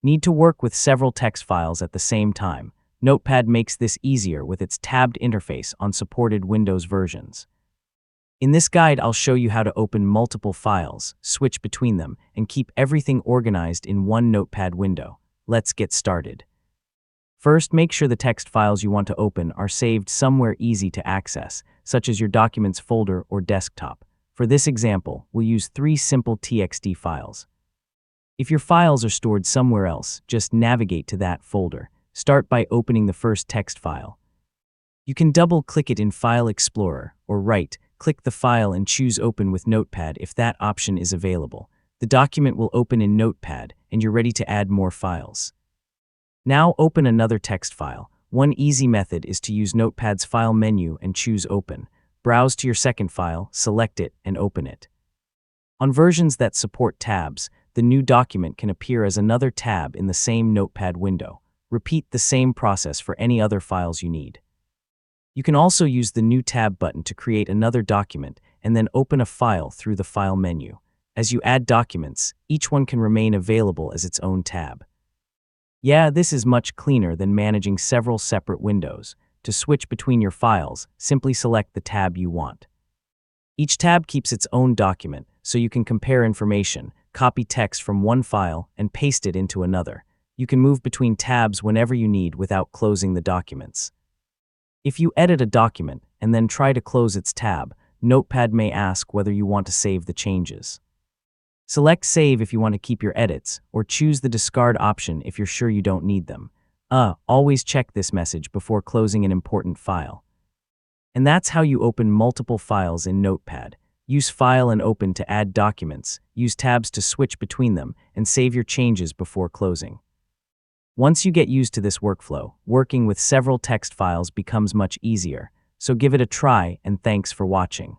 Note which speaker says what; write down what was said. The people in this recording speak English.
Speaker 1: Need to work with several text files at the same time? Notepad makes this easier with its tabbed interface on supported Windows versions. In this guide, I'll show you how to open multiple files, switch between them, and keep everything organized in one Notepad window. Let's get started. First, make sure the text files you want to open are saved somewhere easy to access, such as your Documents folder or desktop. For this example, we'll use 3 simple TXT files. If your files are stored somewhere else, just navigate to that folder. Start by opening the first text file. You can double-click it in File Explorer, or right-click the file and choose Open with Notepad if that option is available. The document will open in Notepad, and you're ready to add more files. Now open another text file. One easy method is to use Notepad's File menu and choose Open. Browse to your second file, select it, and open it. On versions that support tabs, the new document can appear as another tab in the same Notepad window. Repeat the same process for any other files you need. You can also use the New Tab button to create another document and then open a file through the File menu. As you add documents, each one can remain available as its own tab. Yeah, this is much cleaner than managing several separate windows. To switch between your files, simply select the tab you want. Each tab keeps its own document, so you can compare information, copy text from one file, and paste it into another. You can move between tabs whenever you need without closing the documents. If you edit a document and then try to close its tab, Notepad may ask whether you want to save the changes. Select Save if you want to keep your edits, or choose the Discard option if you're sure you don't need them. Always check this message before closing an important file. And that's how you open multiple files in Notepad. Use File and Open to add documents, use tabs to switch between them, and save your changes before closing. Once you get used to this workflow, working with several text files becomes much easier. So give it a try, and thanks for watching.